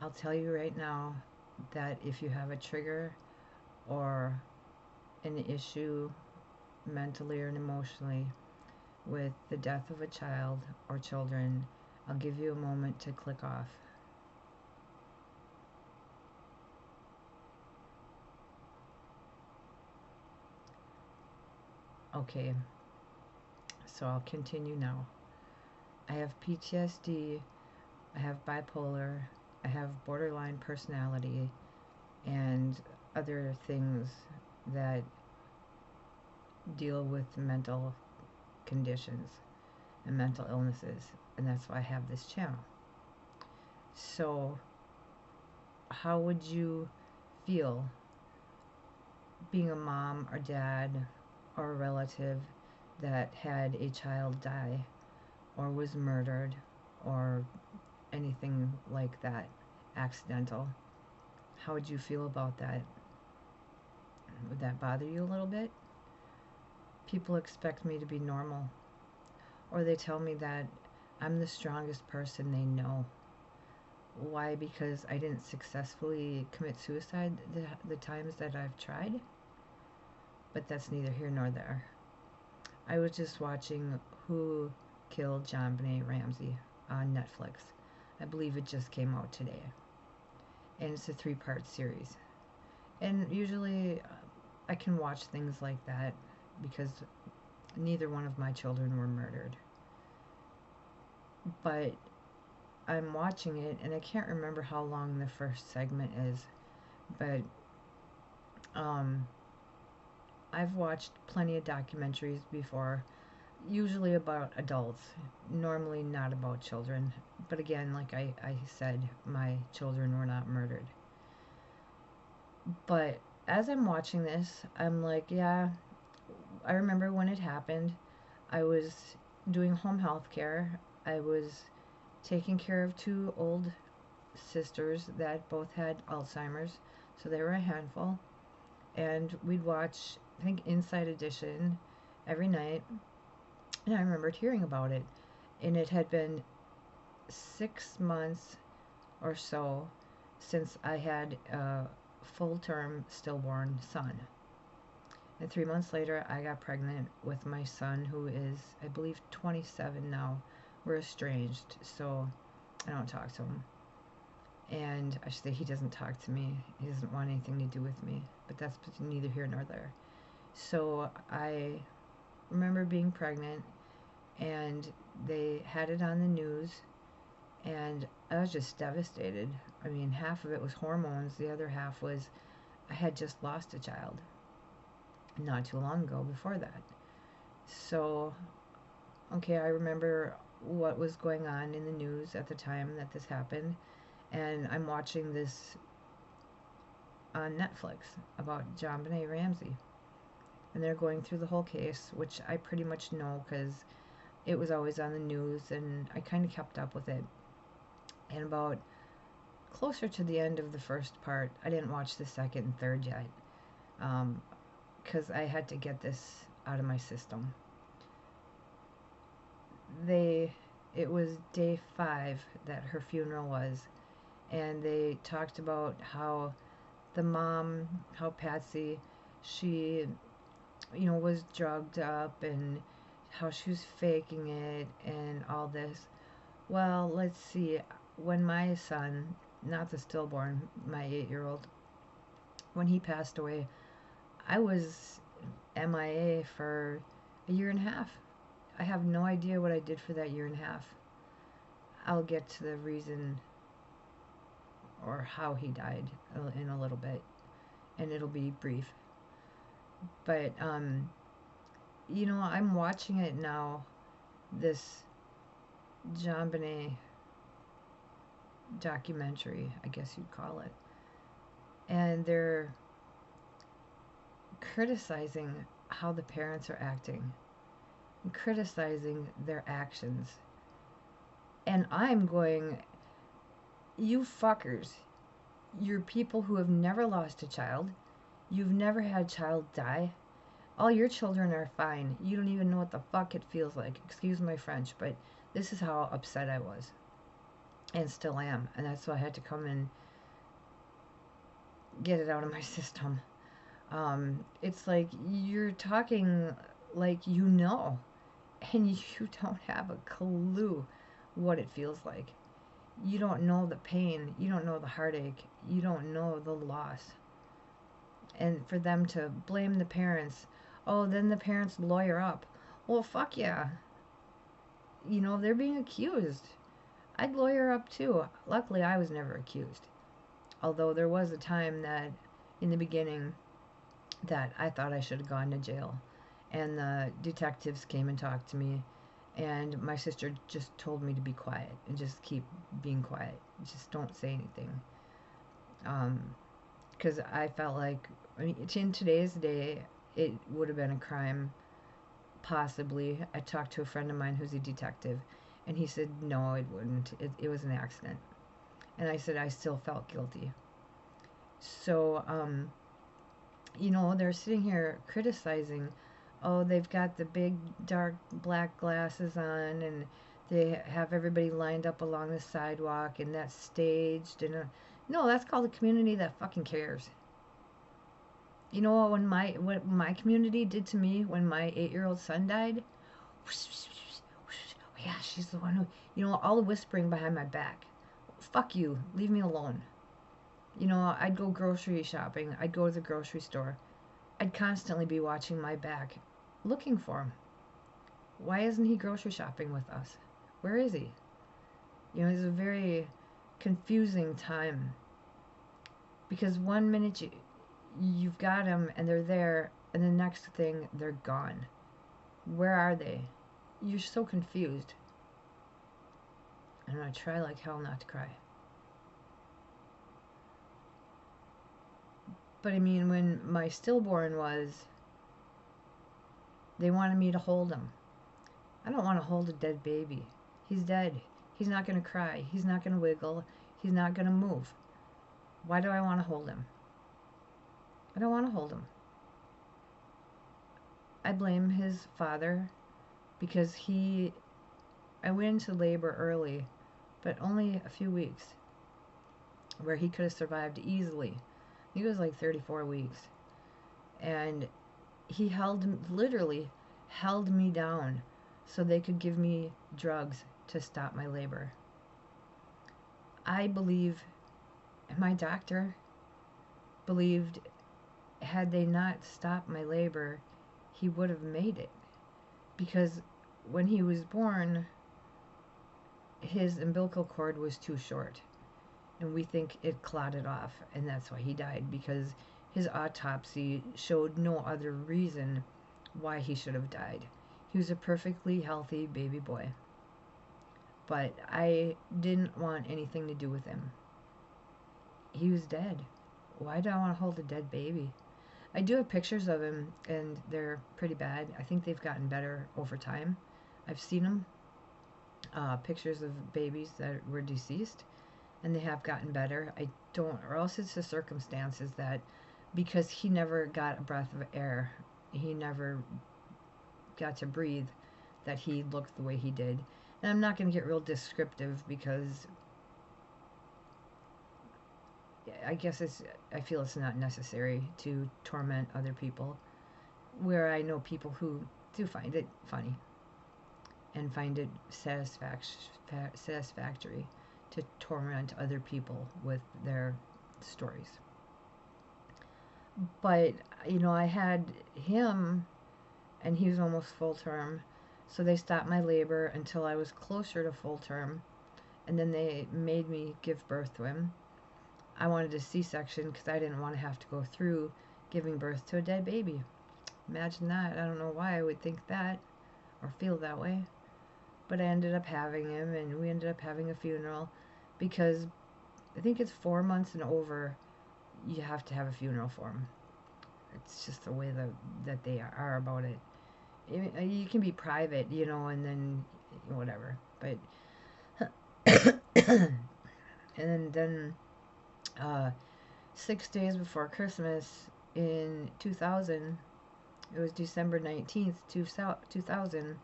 I'll tell you right now that if you have a trigger or an issue mentally or emotionally with the death of a child or children, I'll give you a moment to click off. Okay, so I'll continue now. I have PTSD, I have bipolar, I have borderline personality, and other things that deal with mental conditions and mental illnesses, and that's why I have this channel. So, how would you feel being a mom or dad or a relative that had a child die or was murdered or anything like that, accidental? How would you feel about that? Would that bother you a little bit? People expect me to be normal, or they tell me that I'm the strongest person they know. Why? Because I didn't successfully commit suicide the times that I've tried? But that's neither here nor there. I was just watching Who Killed JonBenet Ramsey on Netflix. I believe it just came out today. And it's a 3-part series. And usually I can watch things like that because neither one of my children were murdered. But I'm watching it and I can't remember how long the first segment is, but um, I've watched plenty of documentaries before, usually about adults, normally not about children. But again, like I said, my children were not murdered. But as I'm watching this, I'm like, yeah, I remember when it happened. I was doing home health care. I was taking care of 2 old sisters that both had Alzheimer's, so they were a handful. And we'd watch, I think, Inside Edition every night. And I remembered hearing about it. And it had been 6 months or so since I had a full term stillborn son. And 3 months later, I got pregnant with my son, who is, I believe, 27 now. We're estranged, so I don't talk to him. And I should say he doesn't talk to me. He doesn't want anything to do with me. But that's neither here nor there. So I remember being pregnant, and they had it on the news, and I was just devastated. I mean, half of it was hormones, the other half was I had just lost a child not too long ago before that. So, okay, I remember what was going on in the news at the time that this happened, and I'm watching this on Netflix about JonBenet Ramsey. And they're going through the whole case, which I pretty much know because it was always on the news and I kind of kept up with it. And about closer to the end of the first part, I didn't watch the second and third yet because I had to get this out of my system. It was day 5 that her funeral was, and they talked about how the mom, how Patsy, she, was drugged up and how she was faking it and all this. Well, let's see. When my son, not the stillborn, my 8-year-old, when he passed away, I was MIA for a year and a half. I have no idea what I did for that year and a half. I'll get to the reason or how he died in a little bit, and it'll be brief. But, I'm watching it now, this JonBenet documentary, I guess you'd call it. And they're criticizing how the parents are acting, and criticizing their actions. And I'm going, you fuckers, you're people who have never lost a child. You've never had a child die. All your children are fine. You don't even know what the fuck it feels like. Excuse my French, but this is how upset I was. and still am. And that's why I had to come and get it out of my system. It's like you're talking like you know, and you don't have a clue what it feels like. You don't know the pain, you don't know the heartache, you don't know the loss. And for them to blame the parents, oh, then the parents lawyer up. Well, fuck yeah. You know, they're being accused. I'd lawyer up too. Luckily, I was never accused. Although there was a time that, in the beginning, that I thought I should have gone to jail. And the detectives came and talked to me. And my sister just told me to be quiet and just keep being quiet. Just don't say anything. Because I felt like, I mean, in today's day, it would have been a crime, possibly. I talked to a friend of mine who's a detective, and he said, no, it wouldn't. It was an accident. And I said, I still felt guilty. So, you know, they're sitting here criticizing, oh, they've got the big, dark, black glasses on, and they have everybody lined up along the sidewalk, and that's staged. And no, that's called a community that fucking cares. You know what my community did to me when my 8-year-old son died? Yeah, she's the one who, you know, all the whispering behind my back. Fuck you, leave me alone. You know, I'd go grocery shopping, I'd go to the grocery store. I'd constantly be watching my back, looking for him. Why isn't he grocery shopping with us? Where is he? You know, it's a very confusing time. Because one minute you've got them and they're there, and the next thing they're gone. Where are they? You're so confused. And I try like hell not to cry. But I mean, when my stillborn was, they wanted me to hold him. I don't want to hold a dead baby. He's dead. He's not going to cry. He's not going to wiggle. He's not going to move. Why do I want to hold him? I don't want to hold him. I blame his father because I went into labor early, but only a few weeks, where he could have survived easily. He was like 34 weeks. And he literally held me down so they could give me drugs to stop my labor. I believe, and my doctor believed, had they not stopped my labor, he would have made it. Because when he was born, his umbilical cord was too short. And we think it clotted off, and that's why he died, because his autopsy showed no other reason why he should have died. He was a perfectly healthy baby boy. But I didn't want anything to do with him. He was dead. Why do I want to hold a dead baby? I do have pictures of him, and they're pretty bad. I think they've gotten better over time. I've seen them. Pictures of babies that were deceased, and they have gotten better. I don't, or else it's the circumstances that, because he never got a breath of air, he never got to breathe, that he looked the way he did. And I'm not going to get real descriptive because I feel it's not necessary to torment other people, where I know people who do find it funny and find it satisfactory to torment other people with their stories. But, you know, I had him, and he was almost full term, so they stopped my labor until I was closer to full term, and then they made me give birth to him. I wanted a C-section because I didn't want to have to go through giving birth to a dead baby. Imagine that. I don't know why I would think that or feel that way. But I ended up having him, and we ended up having a funeral, because I think it's 4 months and over, you have to have a funeral for him. It's just the way that they are about it. You can be private, you know, and then whatever. But and then 6 days before Christmas in 2000, it was December 19th, 2000,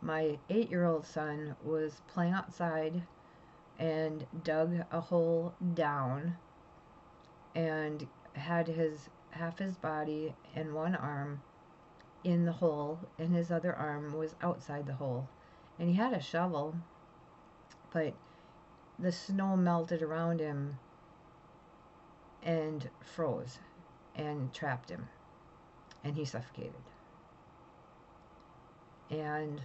my 8-year-old son was playing outside, and dug a hole down and had half his body and one arm in the hole, and his other arm was outside the hole. And he had a shovel, but the snow melted around him and froze and trapped him, and he suffocated. And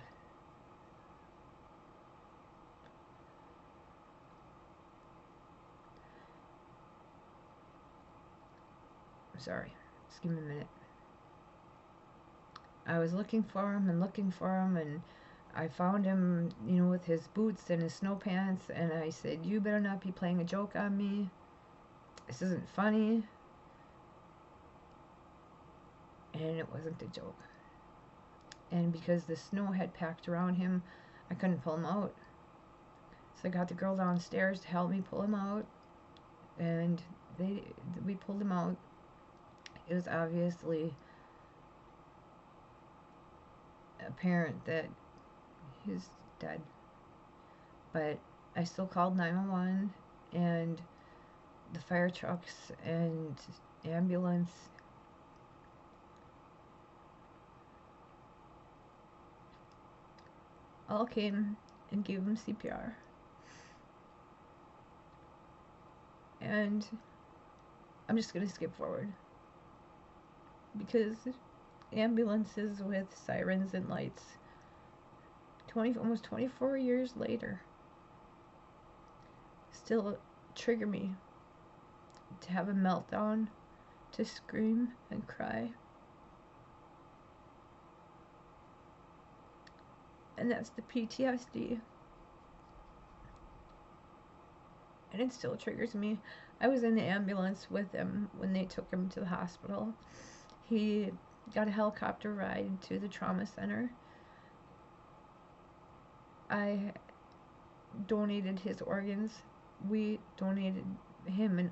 sorry, just give me a minute. I was looking for him and looking for him, and I found him, with his boots and his snow pants, and I said, "You better not be playing a joke on me. This isn't funny." And it wasn't a joke. And because the snow had packed around him, I couldn't pull him out. So I got the girl downstairs to help me pull him out, and we pulled him out. It was obviously apparent that he's dead. But I still called 911, and the fire trucks and ambulance all came and gave him CPR. And I'm just going to skip forward, because ambulances with sirens and lights, almost 24 years later, still trigger me to have a meltdown, to scream and cry. And that's the PTSD. And it still triggers me. I was in the ambulance with him when they took him to the hospital. He got a helicopter ride to the trauma center. I donated his organs. We donated, him and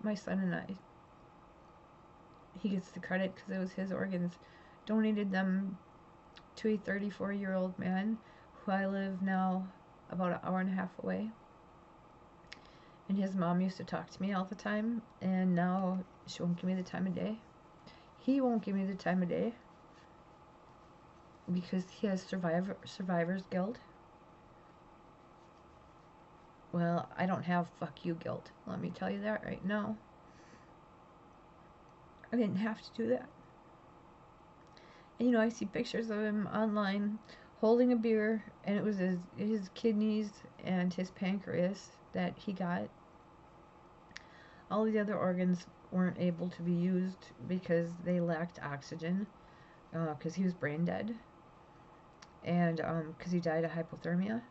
my son and I. He gets the credit because it was his organs. Donated them to a 34-year-old man who I live now about an hour and a half away. And his mom used to talk to me all the time, and now she won't give me the time of day. He won't give me the time of day because he has survivor's guilt. Well, I don't have fuck you guilt. Let me tell you that right now. I didn't have to do that. And I see pictures of him online holding a beer, and it was his kidneys and his pancreas that he got. All the other organs weren't able to be used because they lacked oxygen, because he was brain dead, and because he died of hypothermia.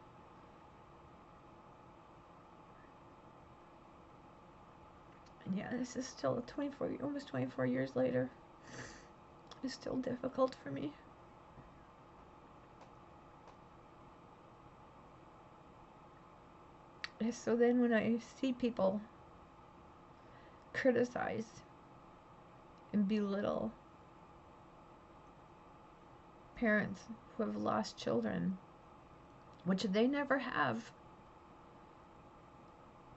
And yeah, this is still almost 24 years later. It's still difficult for me. And so then when I see people criticize and belittle parents who have lost children, which they never have,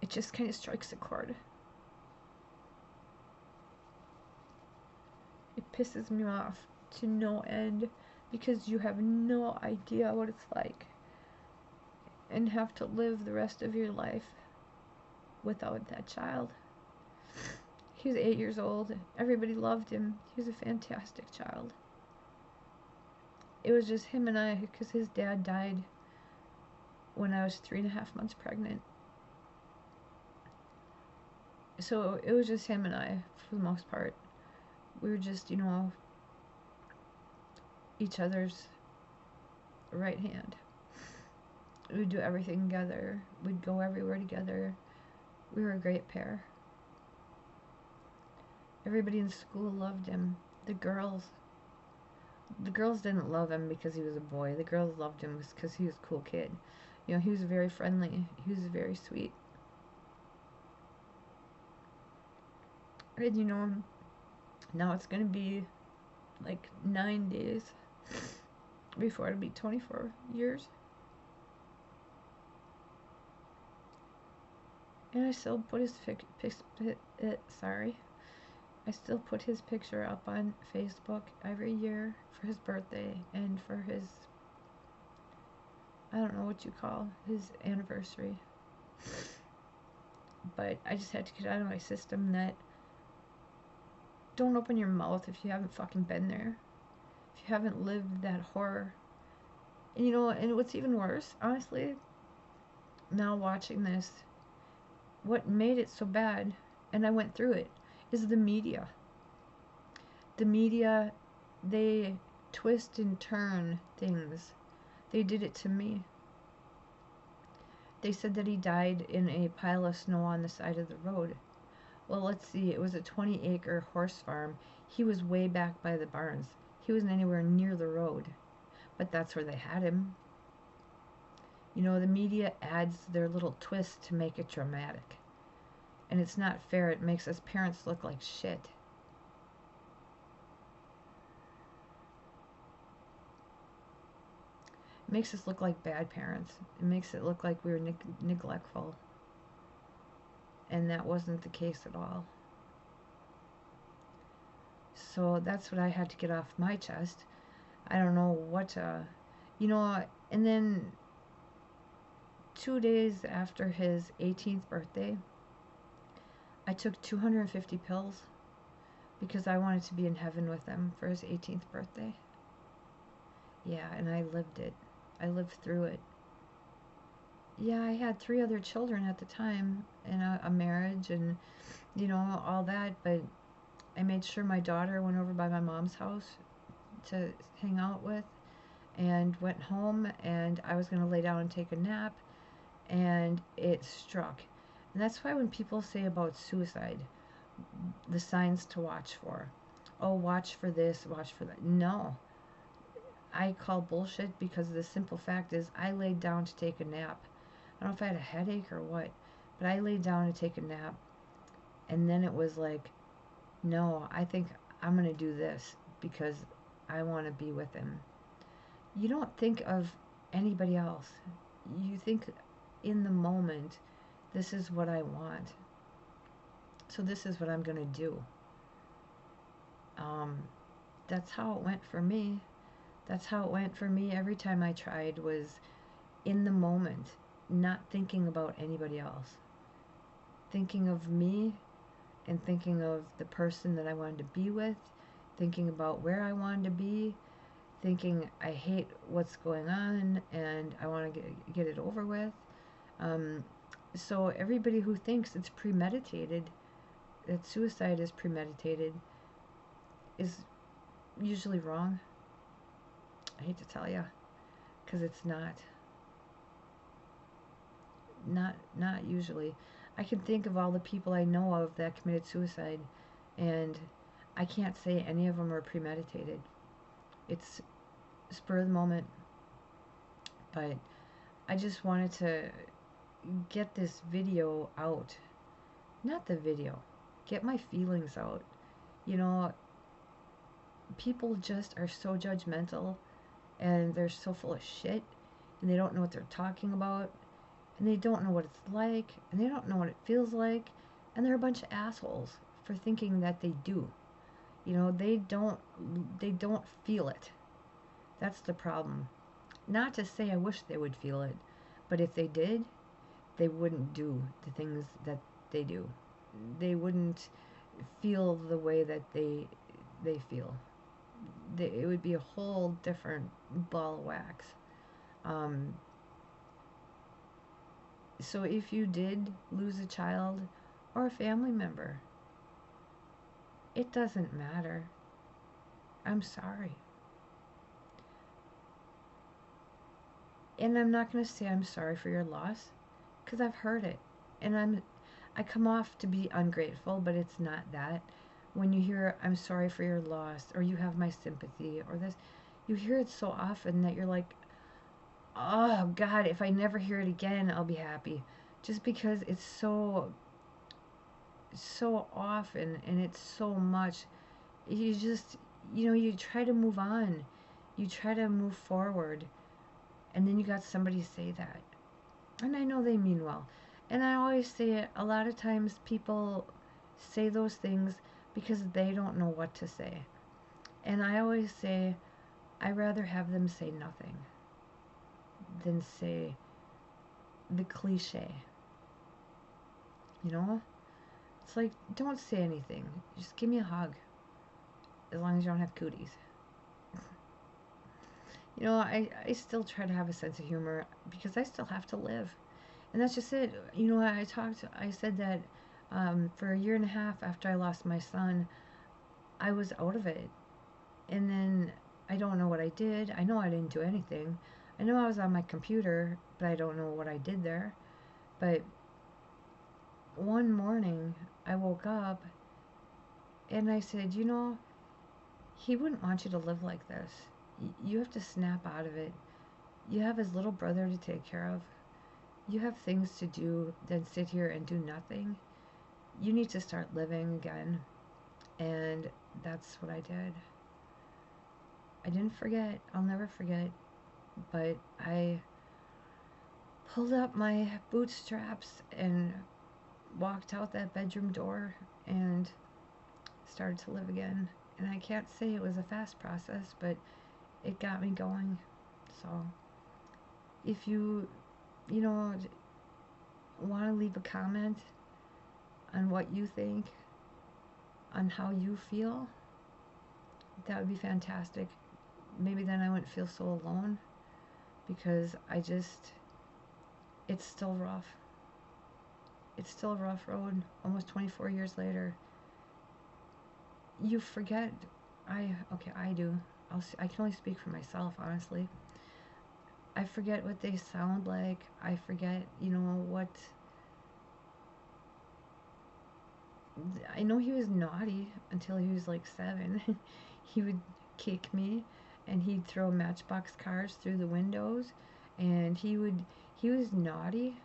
it just kind of strikes a chord. It pisses me off to no end, because you have no idea what it's like and have to live the rest of your life without that child. He was 8 years old. Everybody loved him. He was a fantastic child. It was just him and I, because his dad died when I was 3.5 months pregnant. So it was just him and I for the most part. We were just, each other's right hand. We'd do everything together. We'd go everywhere together. We were a great pair. Everybody in school loved him. The girls didn't love him because he was a boy. The girls loved him because he was a cool kid. He was very friendly. He was very sweet. And now it's going to be like 9 days before it'll be 24 years. And I still put his sorry. I still put his picture up on Facebook every year for his birthday and for his, I don't know what you call his anniversary. But I just had to get out of my system that don't open your mouth if you haven't fucking been there. If you haven't lived that horror. And you know, and what's even worse, honestly, now watching this, what made it so bad, and I went through it, is the media. The media, they twist and turn things. They did it to me. They said that he died in a pile of snow on the side of the road. Well, let's see, it was a 20-acre horse farm. He was way back by the barns. He wasn't anywhere near the road. But that's where they had him. You know, the media adds their little twist to make it dramatic. And it's not fair. It makes us parents look like shit. It makes us look like bad parents. It makes it look like we were neglectful. And that wasn't the case at all. So that's what I had to get off my chest. I don't know what, you know, and then 2 days after his 18th birthday, I took 250 pills because I wanted to be in heaven with him for his 18th birthday. Yeah, and I lived it. I lived through it. Yeah, I had 3 other children at the time and a marriage and, you know, all that, but I made sure my daughter went over by my mom's house to hang out with and went home, and I was going to lay down and take a nap, and it struck. And that's why when people say about suicide, the signs to watch for, oh, watch for this, watch for that. No, I call bullshit because the simple fact is I laid down to take a nap. I don't know if I had a headache or what, but I laid down to take a nap, and then it was like, no, I think I'm going to do this because I want to be with him. You don't think of anybody else. You think in the moment, this is what I want. So this is what I'm going to do. That's how it went for me. That's how it went for me every time I tried, was in the moment, not thinking about anybody else. Thinking of me and thinking of the person that I wanted to be with, thinking about where I wanted to be, thinking I hate what's going on and I want to get it over with. So everybody who thinks it's premeditated, that suicide is premeditated, is usually wrong. I hate to tell you, because it's not. Not usually. I can think of all the people I know of that committed suicide, and I can't say any of them are premeditated. It's spur of the moment. But I just wanted to get this video out. Not the video. Get my feelings out. You know, people just are so judgmental, and they're so full of shit, and they don't know what they're talking about, and they don't know what it's like, and they don't know what it feels like, and they're a bunch of assholes for thinking that they do. You know, they don't feel it. That's the problem. Not to say I wish they would feel it, but if they did, they wouldn't do the things that they do. They wouldn't feel the way that they feel. It would be a whole different ball of wax. So if you did lose a child or a family member, it doesn't matter. I'm sorry. And I'm not going to say I'm sorry for your loss, because I've heard it. And I come off to be ungrateful, but it's not that. When you hear, I'm sorry for your loss, or you have my sympathy, or this, you hear it so often that you're like, oh God, if I never hear it again, I'll be happy. Just because it's so often, and it's so much. You just, you know, you try to move on. You try to move forward. And then you got somebody say that. And I know they mean well. And I always say, a lot of times people say those things because they don't know what to say. And I always say, I rather have them say nothing than say the cliche. You know? It's like, don't say anything. Just give me a hug. As long as you don't have cooties. You know, I still try to have a sense of humor because I still have to live. And that's just it. You know, I said that for a year and a half after I lost my son, I was out of it. And then I don't know what I did. I know I didn't do anything. I know I was on my computer, but I don't know what I did there. But one morning, I woke up and I said, you know, he wouldn't want you to live like this. You have to snap out of it. You have his little brother to take care of. You have things to do than sit here and do nothing. You need to start living again. And that's what I did. I didn't forget. I'll never forget. But I pulled up my bootstraps and walked out that bedroom door and started to live again. And I can't say it was a fast process, but it got me going. So if you know, want to leave a comment on what you think, on how you feel, that would be fantastic. Maybe then I wouldn't feel so alone, because it's still rough. It's still a rough road, almost 24 years later. You forget. I do. I can only speak for myself, honestly. I forget what they sound like. I forget, what. I know he was naughty until he was like 7. He would kick me, and he'd throw matchbox cars through the windows, and he was naughty,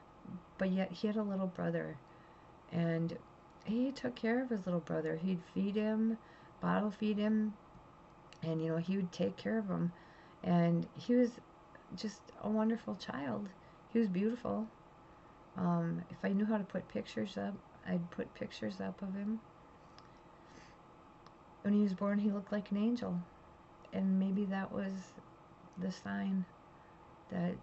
but yet he had a little brother, and he took care of his little brother. He'd feed him, bottle feed him, and he would take care of him, and he was just a wonderful child. He was beautiful. If I knew how to put pictures up, I'd put pictures up of him. When he was born, he looked like an angel, and maybe that was the sign that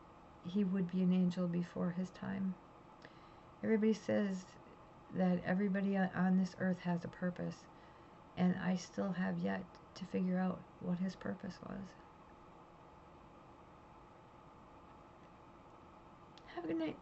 he would be an angel before his time. Everybody says that everybody on this earth has a purpose, and I still have yet to figure out what his purpose was. Have a good night.